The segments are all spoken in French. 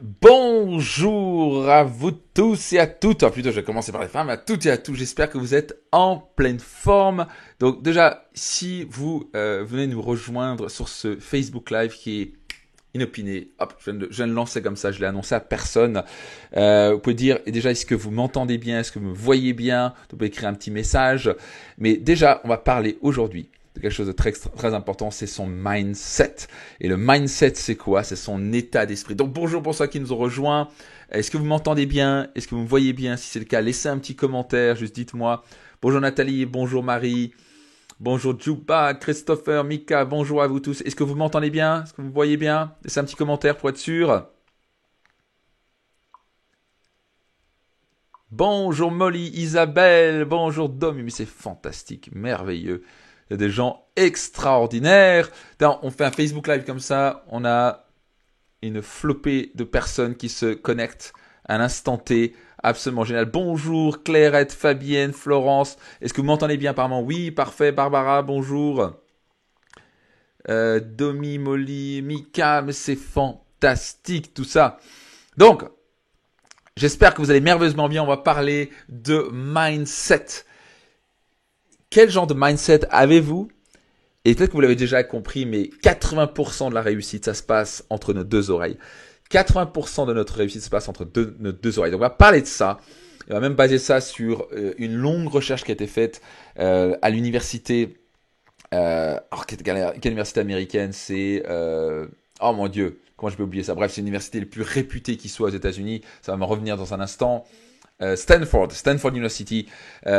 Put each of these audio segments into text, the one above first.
Bonjour à vous tous et à toutes. Plutôt, je vais commencer par les femmes. À toutes et à tous, j'espère que vous êtes en pleine forme. Donc déjà, si vous venez nous rejoindre sur ce Facebook Live qui est inopiné, hop, je viens de le lancer comme ça, je l'ai annoncé à personne. Vous pouvez dire, et déjà, est-ce que vous m'entendez bien? Est-ce que vous me voyez bien? Vous pouvez écrire un petit message. Mais déjà, on va parler aujourd'hui de quelque chose de très important, c'est son mindset. Et le mindset, c'est quoi? C'est son état d'esprit. Donc bonjour pour ceux qui nous ont rejoints. Est-ce que vous m'entendez bien? Est-ce que vous me voyez bien? Si c'est le cas, laissez un petit commentaire, juste dites-moi. Bonjour Nathalie, bonjour Marie, bonjour Juba, Christopher, Mika, bonjour à vous tous. Est-ce que vous m'entendez bien? Est-ce que vous me voyez bien? Laissez un petit commentaire pour être sûr. Bonjour Molly, Isabelle, bonjour Domi, mais c'est fantastique, merveilleux. Il y a des gens extraordinaires. On fait un Facebook Live comme ça, on a une flopée de personnes qui se connectent à l'instant T. Absolument génial. Bonjour Clairette, Fabienne, Florence. Est-ce que vous m'entendez bien apparemment? Oui, parfait. Barbara, bonjour. Domi, Molly, Mika, mais c'est fantastique tout ça. Donc, j'espère que vous allez merveilleusement bien. On va parler de mindset. Quel genre de mindset avez-vous? Et peut-être que vous l'avez déjà compris, mais 80% de la réussite, ça se passe entre nos deux oreilles. 80% de notre réussite se passe entre nos deux oreilles. Donc on va parler de ça. On va même baser ça sur une longue recherche qui a été faite à l'université. Quelle université américaine? C'est... oh mon Dieu, comment je peux oublier ça? Bref, c'est l'université la plus réputée qui soit aux États-Unis. Ça va me revenir dans un instant. Stanford University.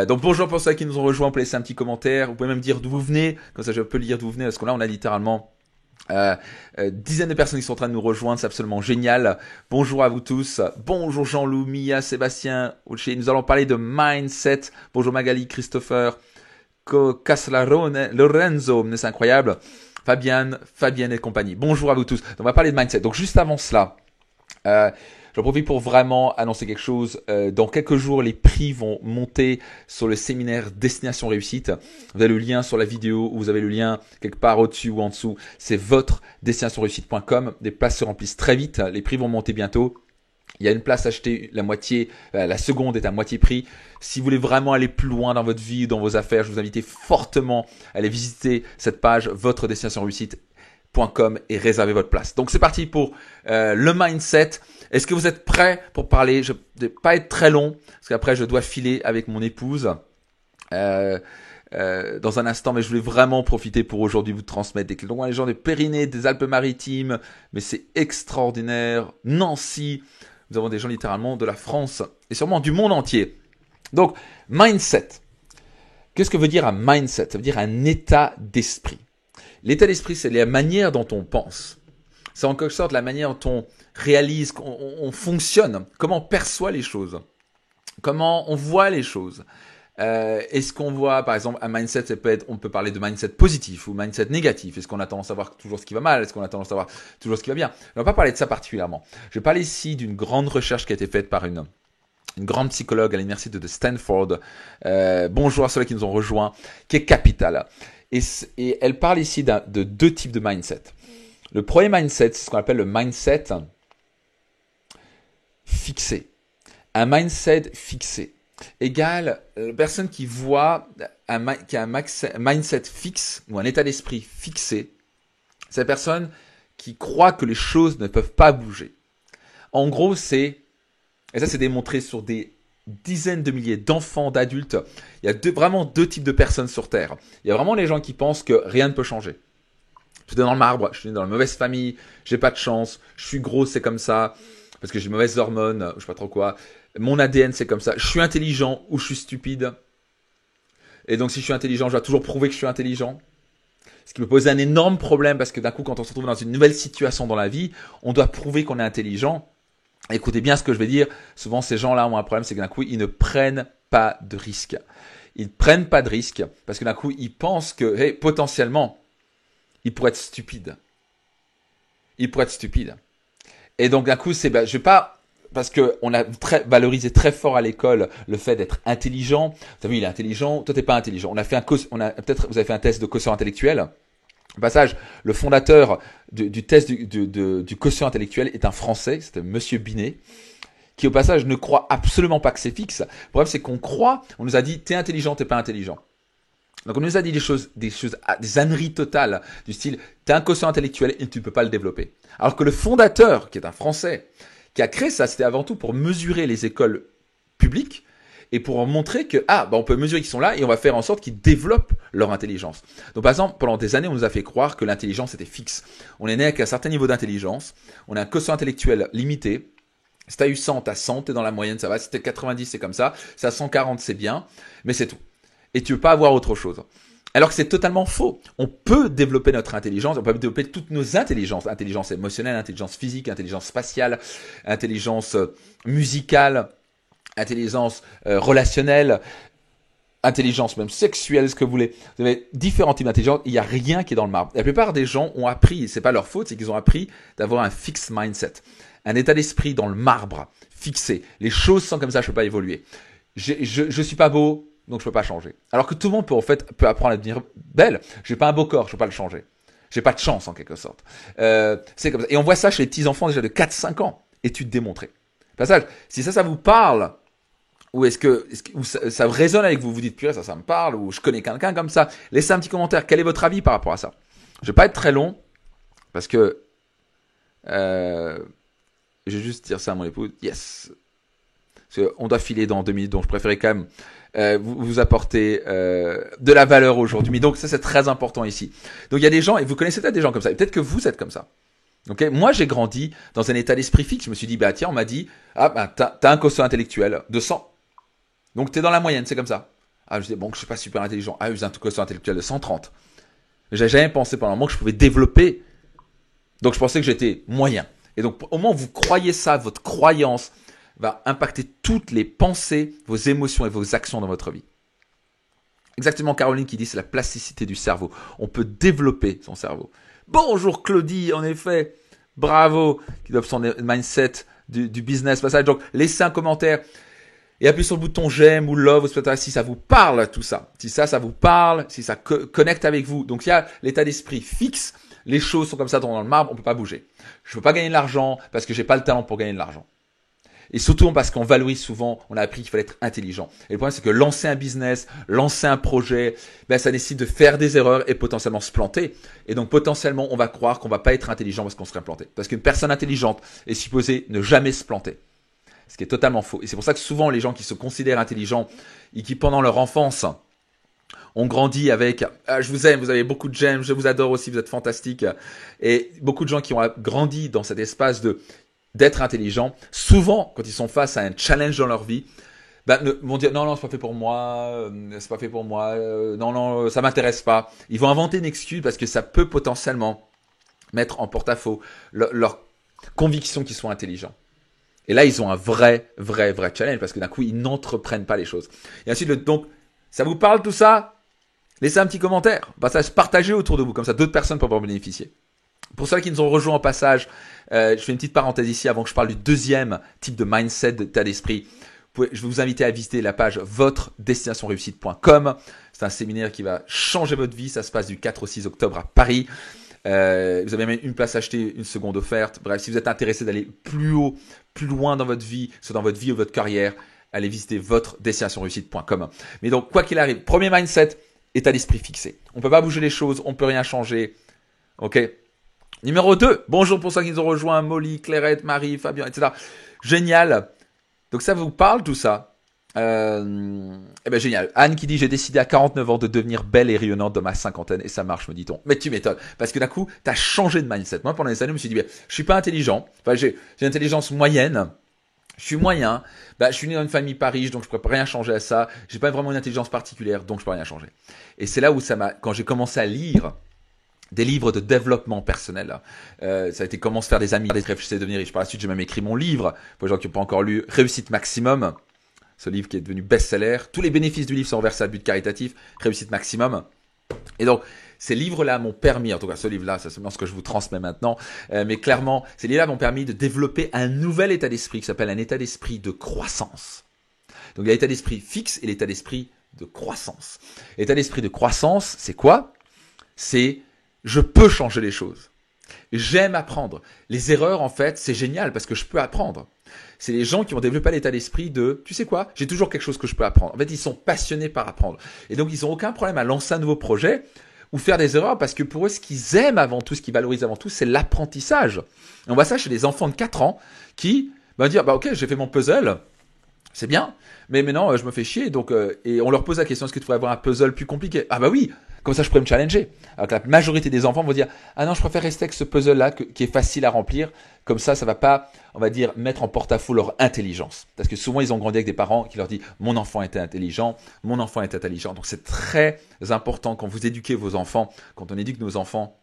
Donc bonjour pour ceux qui nous ont rejoints, vous pouvez laisser un petit commentaire, vous pouvez même dire d'où vous venez, comme ça je peux lire d'où vous venez, parce que là on a littéralement dizaines de personnes qui sont en train de nous rejoindre, c'est absolument génial. Bonjour à vous tous, bonjour Jean-Loup, Mia, Sébastien, Oché. Nous allons parler de mindset. Bonjour Magali, Christopher, Caslarone, Lorenzo, c'est incroyable, Fabienne et compagnie. Bonjour à vous tous. Donc on va parler de mindset. Donc juste avant cela, j'en profite pour vraiment annoncer quelque chose. Dans quelques jours, les prix vont monter sur le séminaire Destination Réussite. Vous avez le lien sur la vidéo ou vous avez le lien quelque part au-dessus ou en dessous. C'est votre destinationreussite.com. Les places se remplissent très vite. Les prix vont monter bientôt. Il y a une place achetée, la moitié, la seconde est à moitié prix. Si vous voulez vraiment aller plus loin dans votre vie, dans vos affaires, je vous invite fortement à aller visiter cette page, votre destination réussite.com et réserver votre place. Donc c'est parti pour le mindset. Est-ce que vous êtes prêts pour parler? Je ne vais pas être très long, parce qu'après je dois filer avec mon épouse dans un instant, mais je voulais vraiment profiter pour aujourd'hui vous transmettre des clés. Donc les gens des Pyrénées, des Alpes-Maritimes, mais c'est extraordinaire. Nancy, nous avons des gens littéralement de la France et sûrement du monde entier. Donc mindset. Qu'est-ce que veut dire un mindset? Ça veut dire un état d'esprit. L'état d'esprit, c'est la manière dont on pense. C'est en quelque sorte la manière dont on réalise, on fonctionne, comment on perçoit les choses, comment on voit les choses. Est-ce qu'on voit, par exemple, un mindset, ça peut être, on peut parler de mindset positif ou mindset négatif. Est-ce qu'on a tendance à voir toujours ce qui va mal? Est-ce qu'on a tendance à voir toujours ce qui va bien? On ne va pas parler de ça particulièrement. Je vais parler ici d'une grande recherche qui a été faite par une grande psychologue à l'université de Stanford. Bonjour à ceux qui nous ont rejoints, qui est capitale. Et elle parle ici de deux types de mindset. Le premier mindset, c'est ce qu'on appelle le mindset fixé. Un mindset fixé égale la personne qui voit, qui a un mindset fixe ou un état d'esprit fixé. C'est la personne qui croit que les choses ne peuvent pas bouger. En gros, et ça c'est démontré sur des dizaines de milliers d'enfants, d'adultes. Il y a vraiment deux types de personnes sur Terre. Il y a vraiment les gens qui pensent que rien ne peut changer. Je suis dans le marbre, je suis né dans la mauvaise famille, j'ai pas de chance, je suis gros, c'est comme ça, parce que j'ai mauvaises hormones, je sais pas trop quoi. Mon ADN, c'est comme ça. Je suis intelligent ou je suis stupide. Et donc, si je suis intelligent, je dois toujours prouver que je suis intelligent. Ce qui peut poser un énorme problème, parce que d'un coup, quand on se retrouve dans une nouvelle situation dans la vie, on doit prouver qu'on est intelligent. Écoutez bien ce que je vais dire. Souvent, ces gens-là ont un problème, c'est que d'un coup, ils ne prennent pas de risques. Ils ne prennent pas de risques, parce que d'un coup, ils pensent que, hey, potentiellement, il pourrait être stupide. Il pourrait être stupide. Et donc d'un coup, je vais pas, parce que on a valorisé très fort à l'école le fait d'être intelligent. Vous avez vu, il est intelligent, toi t'es pas intelligent. Vous avez fait un test de quotient intellectuel. Au passage, le fondateur du test du quotient intellectuel est un Français, c'est Monsieur Binet, qui au passage ne croit absolument pas que c'est fixe. Le problème, c'est qu'on croit, on nous a dit, t'es intelligent, t'es pas intelligent. Donc on nous a dit des âneries totales, du style, t'as un quotient intellectuel et tu ne peux pas le développer. Alors que le fondateur, qui est un Français, qui a créé ça, c'était avant tout pour mesurer les écoles publiques et pour montrer que, on peut mesurer qu'ils sont là et on va faire en sorte qu'ils développent leur intelligence. Donc par exemple, pendant des années, on nous a fait croire que l'intelligence était fixe. On est né avec un certain niveau d'intelligence, on a un quotient intellectuel limité. Si t'as eu 100, t'as 100, t'es dans la moyenne, ça va. Si t'es 90, c'est comme ça. Si t'as 140, c'est bien, mais c'est tout. Et tu veux pas avoir autre chose. Alors que c'est totalement faux. On peut développer notre intelligence, on peut développer toutes nos intelligences. Intelligence émotionnelle, intelligence physique, intelligence spatiale, intelligence musicale, intelligence relationnelle, intelligence même sexuelle, ce que vous voulez. Vous avez différents types d'intelligence, il n'y a rien qui est dans le marbre. La plupart des gens ont appris, c'est pas leur faute, c'est qu'ils ont appris d'avoir un fixed mindset. Un état d'esprit dans le marbre, fixé. Les choses sont comme ça, je peux pas évoluer. Je suis pas beau, donc je peux pas changer. Alors que tout le monde peut apprendre à devenir belle. J'ai pas un beau corps, je peux pas le changer. J'ai pas de chance en quelque sorte. C'est comme ça. Et on voit ça chez les petits enfants déjà de 4-5 ans. Études démontrées. Passage. Si ça vous parle, ou est-ce que ça résonne avec vous, vous dites purée, ça me parle, ou je connais quelqu'un comme ça. Laissez un petit commentaire. Quel est votre avis par rapport à ça? Je vais pas être très long parce que je vais juste dire ça à mon épouse. Yes. Parce qu'on doit filer dans 2 minutes, donc je préférais quand même vous apporter de la valeur aujourd'hui. Donc ça, c'est très important ici. Donc il y a des gens, et vous connaissez peut-être des gens comme ça, et peut-être que vous êtes comme ça. Okay, moi, j'ai grandi dans un état d'esprit fixe. Je me suis dit, tiens, on m'a dit, t'as un quotient intellectuel de 100. Donc t'es dans la moyenne, c'est comme ça. Je dis, bon, je suis pas super intelligent. J'ai un quotient intellectuel de 130. J'ai jamais pensé pendant un moment que je pouvais développer. Donc je pensais que j'étais moyen. Et donc au moment où vous croyez ça, votre croyance va impacter toutes les pensées, vos émotions et vos actions dans votre vie. Exactement, Caroline qui dit c'est la plasticité du cerveau. On peut développer son cerveau. Bonjour Claudie, en effet, bravo, qui développe son mindset du business passage. Donc laissez un commentaire et appuyez sur le bouton j'aime ou love, etc. si ça vous parle tout ça. Si ça vous parle, si ça connecte avec vous. Donc il y a l'état d'esprit fixe. Les choses sont comme ça dans le marbre, on peut pas bouger. Je veux pas gagner de l'argent parce que j'ai pas le talent pour gagner de l'argent. Et surtout parce qu'on valorise souvent, on a appris qu'il fallait être intelligent. Et le problème, c'est que lancer un business, lancer un projet, ça nécessite de faire des erreurs et potentiellement se planter. Et donc potentiellement, on va croire qu'on va pas être intelligent parce qu'on serait planté. Parce qu'une personne intelligente est supposée ne jamais se planter. Ce qui est totalement faux. Et c'est pour ça que souvent, les gens qui se considèrent intelligents et qui, pendant leur enfance, ont grandi avec je vous aime, vous avez beaucoup de j'aime, je vous adore aussi, vous êtes fantastique. Et beaucoup de gens qui ont grandi dans cet espace d'être intelligent, souvent, quand ils sont face à un challenge dans leur vie, vont dire non, c'est pas fait pour moi, non, ça m'intéresse pas. Ils vont inventer une excuse parce que ça peut potentiellement mettre en porte-à-faux leur conviction qu'ils sont intelligents. Et là, ils ont un vrai challenge parce que d'un coup, ils n'entreprennent pas les choses. Et ensuite, donc, ça vous parle tout ça? Laissez un petit commentaire, partagez autour de vous, comme ça d'autres personnes peuvent en bénéficier. Pour ceux qui nous ont rejoints en passage, je fais une petite parenthèse ici avant que je parle du deuxième type de mindset, d'état d'esprit. Je vais vous inviter à visiter la page votredestinationreussite.com. C'est un séminaire qui va changer votre vie. Ça se passe du 4 au 6 octobre à Paris. Vous avez même une place achetée, une seconde offerte. Bref, si vous êtes intéressé d'aller plus haut, plus loin dans votre vie, soit dans votre vie ou votre carrière, allez visiter votredestinationreussite.com. Mais donc, quoi qu'il arrive, premier mindset, état d'esprit fixé. On peut pas bouger les choses, on peut rien changer. Ok? Numéro 2, bonjour pour ceux qui nous ont rejoints, Molly, Clairette, Marie, Fabien, etc. Génial. Donc ça vous parle tout ça? Génial. Anne qui dit j'ai décidé à 49 ans de devenir belle et rayonnante dans ma cinquantaine et ça marche, me dit-on. Mais tu m'étonnes parce que d'un coup t'as changé de mindset. Moi pendant des années je me suis dit je suis pas intelligent. Enfin j'ai une intelligence moyenne. Je suis moyen. Je suis né dans une famille pas riche donc je peux rien changer à ça. J'ai pas vraiment une intelligence particulière donc je peux rien changer. Et c'est là où quand j'ai commencé à lire des livres de développement personnel. Ça a été comment se faire des amis, réfléchir à devenir riche. Par la suite, j'ai même écrit mon livre, pour les gens qui n'ont pas encore lu, Réussite Maximum. Ce livre qui est devenu best-seller. Tous les bénéfices du livre sont versés à but caritatif, Réussite Maximum. Et donc, ces livres-là m'ont permis, en tout cas ce livre-là, c'est seulement ce que je vous transmets maintenant, mais clairement, ces livres-là m'ont permis de développer un nouvel état d'esprit qui s'appelle un état d'esprit de croissance. Donc, il y a l'état d'esprit fixe et l'état d'esprit de croissance. L'état d'esprit de croissance, c'est quoi? C'est Je peux changer les choses. J'aime apprendre. Les erreurs, en fait, c'est génial parce que je peux apprendre. C'est les gens qui ont développé l'état d'esprit de, tu sais quoi, j'ai toujours quelque chose que je peux apprendre. En fait, ils sont passionnés par apprendre. Et donc, ils n'ont aucun problème à lancer un nouveau projet ou faire des erreurs parce que pour eux, ce qu'ils aiment avant tout, ce qu'ils valorisent avant tout, c'est l'apprentissage. Et on voit ça chez des enfants de 4 ans qui vont dire, bah ok, j'ai fait mon puzzle, c'est bien, mais maintenant, je me fais chier. Donc, et on leur pose la question, est-ce que tu pourrais avoir un puzzle plus compliqué? Ah bah oui, comme ça, je pourrais me challenger. Alors que la majorité des enfants vont dire, ah non, je préfère rester avec ce puzzle-là qui est facile à remplir. Comme ça va pas, on va dire, mettre en porte-à-faux leur intelligence. Parce que souvent, ils ont grandi avec des parents qui leur disent, mon enfant était intelligent, mon enfant est intelligent. Donc, c'est très important quand vous éduquez vos enfants, quand on éduque nos enfants,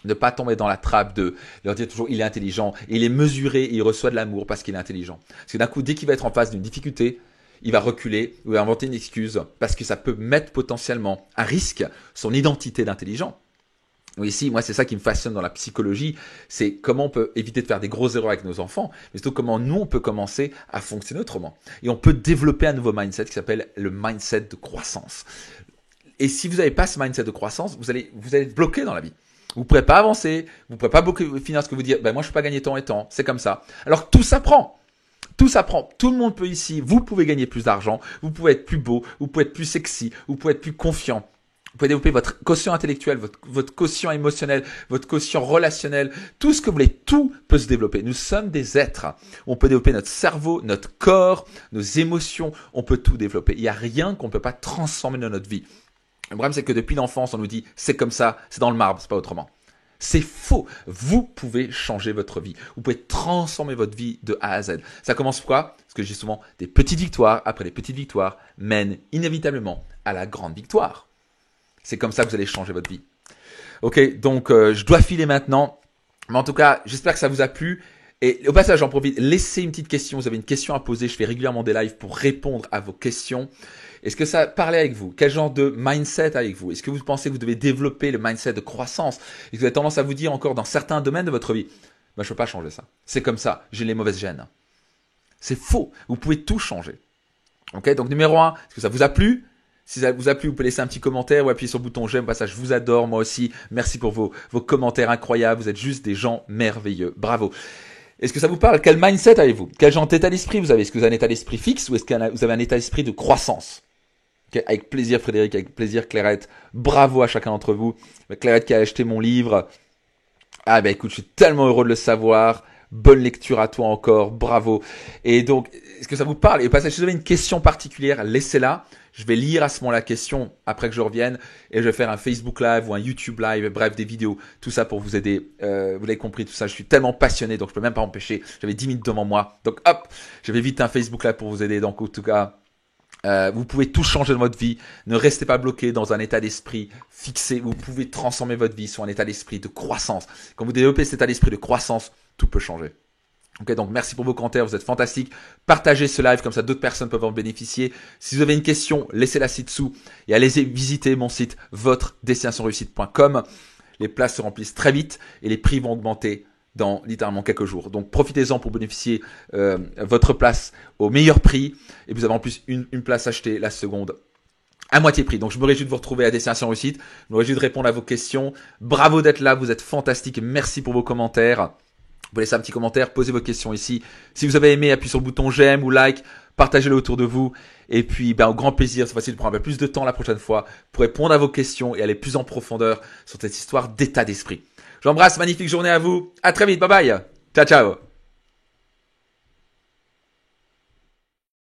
ne pas tomber dans la trappe de leur dire toujours il est intelligent, il est mesuré et il reçoit de l'amour parce qu'il est intelligent. Parce que d'un coup, dès qu'il va être en face d'une difficulté, il va reculer ou il va inventer une excuse parce que ça peut mettre potentiellement à risque son identité d'intelligent. Donc ici, moi, c'est ça qui me fascine dans la psychologie, c'est comment on peut éviter de faire des grosses erreurs avec nos enfants, mais surtout comment nous, on peut commencer à fonctionner autrement. Et on peut développer un nouveau mindset qui s'appelle le mindset de croissance. Et si vous n'avez pas ce mindset de croissance, vous allez être bloqué dans la vie. Vous ne pourrez pas avancer, vous ne pourrez pas finir ce que vous dites, ben moi je ne peux pas gagner tant et tant, c'est comme ça. Alors tout s'apprend. Tout s'apprend. Tout le monde peut ici. Vous pouvez gagner plus d'argent, vous pouvez être plus beau, vous pouvez être plus sexy, vous pouvez être plus confiant. Vous pouvez développer votre quotient intellectuel, votre quotient émotionnel, votre quotient relationnel, tout ce que vous voulez, tout peut se développer. Nous sommes des êtres. On peut développer notre cerveau, notre corps, nos émotions, on peut tout développer. Il n'y a rien qu'on ne peut pas transformer dans notre vie. Le problème, c'est que depuis l'enfance, on nous dit c'est comme ça, c'est dans le marbre, c'est pas autrement. C'est faux. Vous pouvez changer votre vie. Vous pouvez transformer votre vie de A à Z. Ça commence quoi? Parce que justement, des petites victoires après des petites victoires mènent inévitablement à la grande victoire. C'est comme ça que vous allez changer votre vie. Ok, donc je dois filer maintenant. Mais en tout cas, j'espère que ça vous a plu. Et au passage, j'en profite, laissez une petite question. Vous avez une question à poser. Je fais régulièrement des lives pour répondre à vos questions. Est-ce que ça parlait avec vous? Quel genre de mindset avec vous? Est-ce que vous pensez que vous devez développer le mindset de croissance? Est-ce que vous avez tendance à vous dire encore dans certains domaines de votre vie, ben, je ne peux pas changer ça. C'est comme ça, j'ai les mauvaises gènes. C'est faux. Vous pouvez tout changer. Ok, donc numéro 1, est-ce que ça vous a plu? Si ça vous a plu, vous pouvez laisser un petit commentaire ou appuyer sur le bouton j'aime. Bah, ça, je vous adore, moi aussi. Merci pour vos commentaires incroyables. Vous êtes juste des gens merveilleux. Bravo. Est-ce que ça vous parle? Quel mindset avez-vous? Quel genre d'état d'esprit vous avez? Est-ce que vous avez un état d'esprit fixe ou est-ce que vous avez un état d'esprit de croissance? Okay, avec plaisir Frédéric, avec plaisir Clairette. Bravo à chacun d'entre vous. Clairette qui a acheté mon livre. Ah ben écoute, je suis tellement heureux de le savoir. Bonne lecture à toi encore, bravo. Et donc, est-ce que ça vous parle? Et au passage, si vous avez une question particulière, laissez-la. Je vais lire à ce moment la question après que je revienne et je vais faire un Facebook Live ou un YouTube Live, bref, des vidéos, tout ça pour vous aider. Vous l'avez compris, tout ça, je suis tellement passionné, donc je peux même pas m'empêcher. J'avais 10 minutes devant moi, donc hop, je vais vite un Facebook Live pour vous aider. Donc en tout cas, vous pouvez tout changer dans votre vie. Ne restez pas bloqué dans un état d'esprit fixé. Vous pouvez transformer votre vie sur un état d'esprit de croissance. Quand vous développez cet état d'esprit de croissance, tout peut changer. Ok, donc merci pour vos commentaires, vous êtes fantastiques. Partagez ce live, comme ça d'autres personnes peuvent en bénéficier. Si vous avez une question, laissez-la ci-dessous et allez visiter mon site votredestinationreussite.com. Les places se remplissent très vite et les prix vont augmenter dans littéralement quelques jours. Donc profitez-en pour bénéficier votre place au meilleur prix. Et vous avez en plus une place achetée, la seconde à moitié prix. Donc je me réjouis de vous retrouver à Destination Réussite. Je me réjouis de répondre à vos questions. Bravo d'être là, vous êtes fantastiques. Merci pour vos commentaires. Vous laissez un petit commentaire, posez vos questions ici. Si vous avez aimé, appuyez sur le bouton j'aime ou like, partagez-le autour de vous. Et puis, au grand plaisir, c'est facile de prendre un peu plus de temps la prochaine fois pour répondre à vos questions et aller plus en profondeur sur cette histoire d'état d'esprit. J'embrasse, magnifique journée à vous. À très vite, bye bye. Ciao, ciao.